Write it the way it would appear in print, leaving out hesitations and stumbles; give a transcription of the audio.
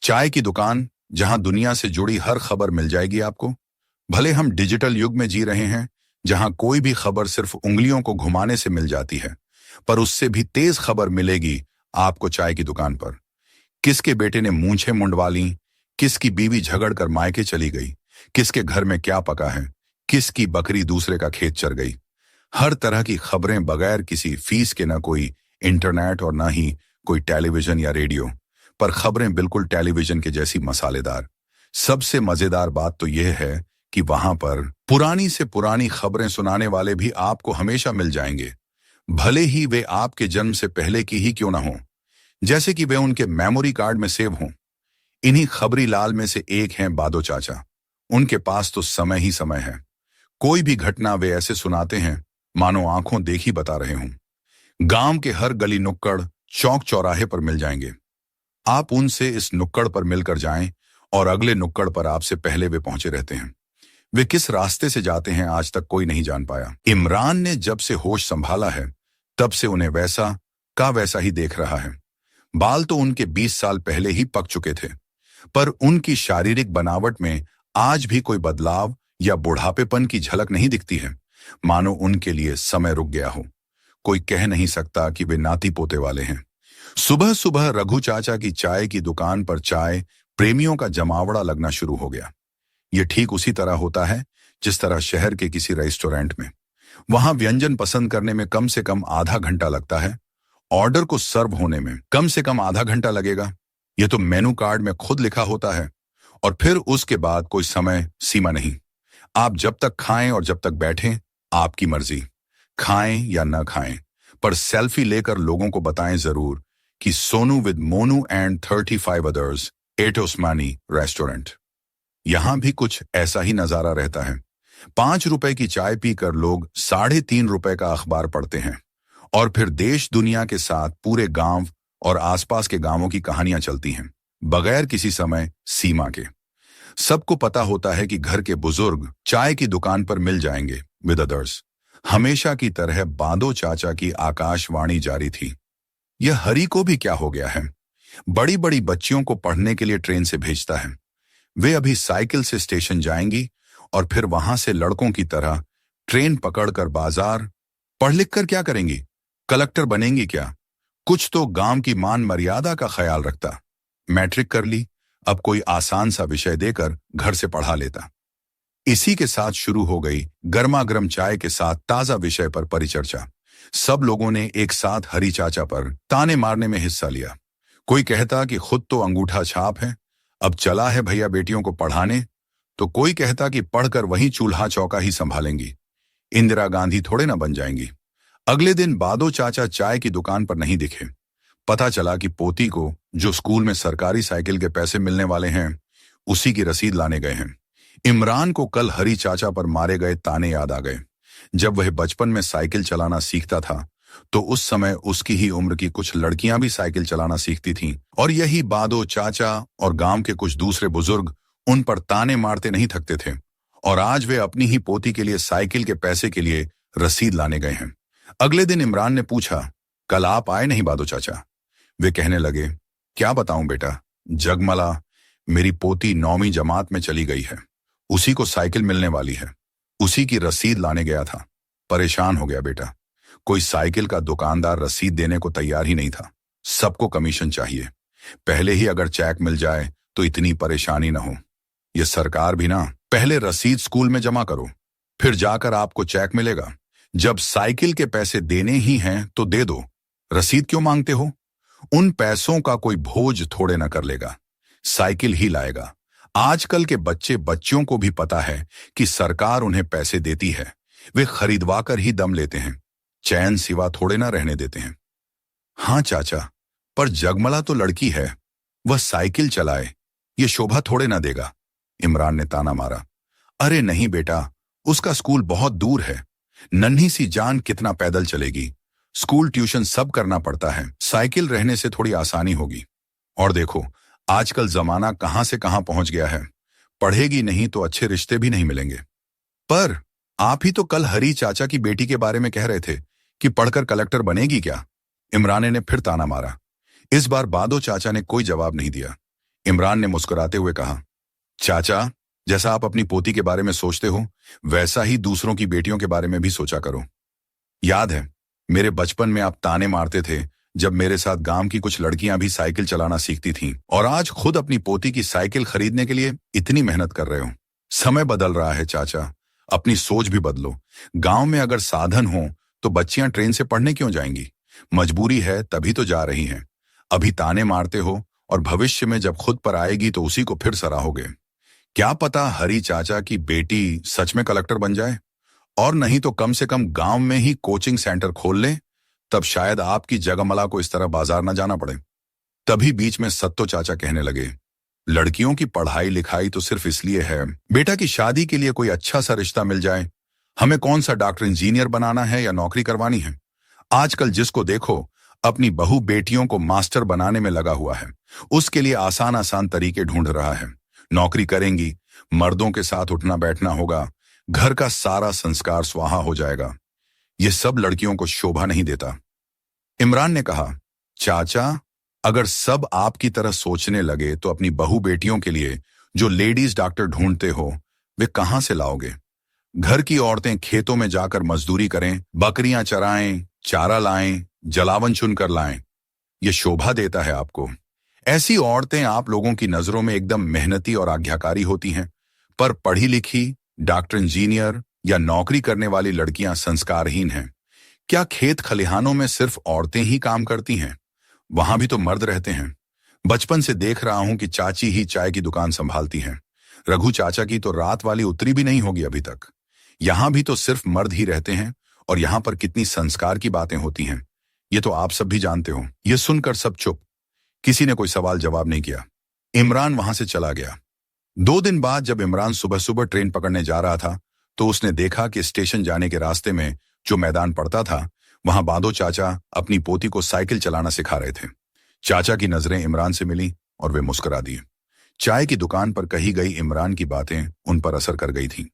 चाय की दुकान, जहां दुनिया से जुड़ी हर खबर मिल जाएगी आपको। भले हम डिजिटल युग में जी रहे हैं, जहां कोई भी खबर सिर्फ उंगलियों को घुमाने से मिल जाती है, पर उससे भी तेज खबर मिलेगी आपको चाय की दुकान पर। किसके बेटे ने मूंछें मुंडवा लीं, किसकी बीवी झगड़ कर मायके चली गई, किसके घर में क्या पका है, किसकी बकरी दूसरे का खेत चर गई। हर तरह की खबरें बगैर किसी फीस के, ना कोई इंटरनेट और ना ही कोई टेलीविजन या रेडियो, पर खबरें बिल्कुल टेलीविजन के जैसी मसालेदार। सबसे मजेदार बात तो यह है कि वहां पर पुरानी से पुरानी खबरें सुनाने वाले भी आपको हमेशा मिल जाएंगे, भले ही वे आपके जन्म से पहले की ही क्यों ना हो, जैसे कि वे उनके मेमोरी कार्ड में सेव हों। इन्हीं खबरी लाल में से एक हैं बादो चाचा। उनके पास तो समय ही समय है। कोई भी घटना वे ऐसे सुनाते हैं मानो आंखों देखी बता रहे हों। गांव के हर गली नुक्कड़, चौक चौराहे पर मिल जाएंगे। आप उनसे इस नुक्कड़ पर मिलकर जाएं और अगले नुक्कड़ पर आपसे पहले वे पहुंचे रहते हैं। वे किस रास्ते से जाते हैं आज तक कोई नहीं जान पाया। इमरान ने जब से होश संभाला है तब से उन्हें वैसा का वैसा ही देख रहा है। बाल तो उनके 20 साल पहले ही पक चुके थे, पर उनकी शारीरिक बनावट में आज भी कोई बदलाव या बुढ़ापेपन की झलक नहीं दिखती है, मानो उनके लिए समय रुक गया हो। कोई कह नहीं सकता कि वे नाती पोते वाले हैं। सुबह सुबह रघु चाचा की चाय की दुकान पर चाय प्रेमियों का जमावड़ा लगना शुरू हो गया। ये ठीक उसी तरह होता है जिस तरह शहर के किसी रेस्टोरेंट में। वहां व्यंजन पसंद करने में कम से कम आधा घंटा लगता है, ऑर्डर को सर्व होने में कम से कम आधा घंटा लगेगा। यह तो मेनू कार्ड में खुद लिखा होता है, और फिर उसके बाद कोई समय सीमा नहीं। आप जब तक खाएं और जब तक बैठें, आपकी मर्जी। खाएं या न खाएं, पर सेल्फी लेकर लोगों को बताएं जरूर कि Sonu with Monu and 35 others at Osmani restaurant. यहां भी कुछ ऐसा ही नजारा रहता है। 5 रुपए की चाय पीकर लोग 3.5 रुपए का अखबार पढ़ते हैं, और फिर देश दुनिया के साथ पूरे गांव और आसपास के गांवों की कहानियां चलती हैं, बगैर किसी समय सीमा के। सबको पता होता है कि घर के बुजुर्ग चाय की दुकान पर मिल जाएंगे विद अदर्स। हमेशा की तरह बादो चाचा की आकाशवाणी जारी थी। यह हरी को भी क्या हो गया है, बड़ी बड़ी बच्चियों को पढ़ने के लिए ट्रेन से भेजता है। वे अभी साइकिल से स्टेशन जाएंगी और फिर वहां से लड़कों की तरह ट्रेन पकड़कर बाजार। पढ़ लिख कर क्या करेंगी, कलेक्टर बनेंगी क्या? कुछ तो गांव की मान मर्यादा का ख्याल रखता। मैट्रिक कर ली, अब कोई आसान सा विषय देकर घर से पढ़ा लेता। इसी के साथ शुरू हो गई गर्मा गर्म चाय के साथ ताजा विषय पर परिचर्चा। सब लोगों ने एक साथ हरी चाचा पर ताने मारने में हिस्सा लिया। कोई कहता कि खुद तो अंगूठा छाप है, अब चला है भैया बेटियों को पढ़ाने, तो कोई कहता कि पढ़कर वहीं चूल्हा चौका ही संभालेंगी, इंदिरा गांधी थोड़े ना बन जाएंगी। अगले दिन बादो चाचा चाय की दुकान पर नहीं दिखे। पता चला कि पोती को जो स्कूल में सरकारी साइकिल के पैसे मिलने वाले हैं, उसी की रसीद लाने गए हैं। इमरान को कल हरी चाचा पर मारे गए ताने याद आ गए। जब वह बचपन में साइकिल चलाना सीखता था, तो उस समय उसकी ही उम्र की कुछ लड़कियां भी साइकिल चलाना सीखती थीं, और यही बादो चाचा और गांव के कुछ दूसरे बुजुर्ग उन पर ताने मारते नहीं थकते थे। और आज वे अपनी ही पोती के लिए साइकिल के पैसे के लिए रसीद लाने गए हैं। अगले दिन इमरान ने पूछा, कल आप आए नहीं बादो चाचा? वे कहने लगे, क्या बताऊं बेटा, जगमला, मेरी पोती 9वीं जमात में चली गई है, उसी को साइकिल मिलने वाली है, उसी की रसीद लाने गया था। परेशान हो गया बेटा। कोई साइकिल का दुकानदार रसीद देने को तैयार ही नहीं था। सबको कमीशन चाहिए। पहले ही अगर चेक मिल जाए तो इतनी परेशानी ना हो। ये सरकार भी ना, पहले रसीद स्कूल में जमा करो, फिर जाकर आपको चेक मिलेगा। जब साइकिल के पैसे देने ही हैं तो दे दो, रसीद क्यों मांगते हो? उन पैसों का कोई भोज थोड़े ना कर लेगा, साइकिल ही लाएगा। आजकल के बच्चे बच्चियों को भी पता है कि सरकार उन्हें पैसे देती है, वे खरीदवा कर ही दम लेते हैं, चैन सिवा थोड़े ना रहने देते हैं। हाँ चाचा, पर जगमला तो लड़की है, वह साइकिल चलाए, ये शोभा थोड़े ना देगा, इमरान ने ताना मारा। अरे नहीं बेटा, उसका स्कूल बहुत दूर है, नन्ही सी जान कितना पैदल चलेगी, स्कूल ट्यूशन सब करना पड़ता है, साइकिल रहने से थोड़ी आसानी होगी। और देखो आजकल जमाना कहां से कहां पहुंच गया है, पढ़ेगी नहीं तो अच्छे रिश्ते भी नहीं मिलेंगे। पर आप ही तो कल हरी चाचा की बेटी के बारे में कह रहे थे कि पढ़कर कलेक्टर बनेगी क्या? इमरान ने फिर ताना मारा। इस बार बादो चाचा ने कोई जवाब नहीं दिया। इमरान ने मुस्कुराते हुए कहा, चाचा, जैसा आप अपनी पोती के बारे में सोचते हो वैसा ही दूसरों की बेटियों के बारे में भी सोचा करो। याद है, मेरे बचपन में आप ताने मारते थे जब मेरे साथ गांव की कुछ लड़कियां भी साइकिल चलाना सीखती थीं, और आज खुद अपनी पोती की साइकिल खरीदने के लिए इतनी मेहनत कर रहे हो। समय बदल रहा है चाचा, अपनी सोच भी बदलो। गांव में अगर साधन हो तो बच्चियां ट्रेन से पढ़ने क्यों जाएंगी? मजबूरी है तभी तो जा रही हैं। अभी ताने मारते हो और भविष्य में जब खुद पर आएगी तो उसी को फिर सराहोगे। क्या पता हरी चाचा की बेटी सच में कलेक्टर बन जाए, और नहीं तो कम से कम गांव में ही कोचिंग सेंटर खोल ले, तब शायद आपकी जगमला को इस तरह बाजार न जाना पड़े। तभी बीच में सत्तो चाचा कहने लगे, लड़कियों की पढ़ाई लिखाई तो सिर्फ इसलिए है बेटा की शादी के लिए कोई अच्छा सा रिश्ता मिल जाए। हमें कौन सा डॉक्टर इंजीनियर बनाना है या नौकरी करवानी है? आजकल जिसको देखो अपनी बहू बेटियों को मास्टर बनाने में लगा हुआ है। उसके लिए आसान आसान तरीके ढूंढ रहा है। नौकरी करेंगी, मर्दों के साथ उठना बैठना होगा, घर का सारा संस्कार स्वाहा हो जाएगा। यह सब लड़कियों को शोभा नहीं देता। इमरान ने कहा, चाचा, अगर सब आपकी तरह सोचने लगे तो अपनी बहू बेटियों के लिए जो लेडीज डॉक्टर ढूंढते हो वे कहां से लाओगे? घर की औरतें खेतों में जाकर मजदूरी करें, बकरियां चराएं, चारा लाएं, जलावन चुनकर लाएं। यह शोभा देता है आपको? ऐसी औरतें आप लोगों की नजरों में एकदम मेहनती और आज्ञाकारी होती हैं, पर पढ़ी लिखी डॉक्टर इंजीनियर या नौकरी करने वाली लड़कियां संस्कारहीन हैं। क्या खेत खलिहानों में सिर्फ औरतें ही काम करती हैं? वहां भी तो मर्द रहते हैं। बचपन से देख रहा हूं कि चाची ही चाय की दुकान संभालती हैं। रघु चाचा की तो रात वाली उतरी भी नहीं होगी अभी तक। यहां भी तो सिर्फ मर्द ही रहते हैं, और यहां पर कितनी संस्कार की बातें होती हैं ये तो आप सब भी जानते हो। यह सुनकर सब चुप, किसी ने कोई सवाल जवाब नहीं किया। इमरान वहां से चला गया। 2 दिन बाद जब इमरान सुबह सुबह ट्रेन पकड़ने जा रहा था तो उसने देखा कि स्टेशन जाने के रास्ते में जो मैदान पड़ता था वहां बादो चाचा अपनी पोती को साइकिल चलाना सिखा रहे थे। चाचा की नजरें इमरान से मिली और वे मुस्कुरा दिए। चाय की दुकान पर कही गई इमरान की बातें उन पर असर कर गई थीं।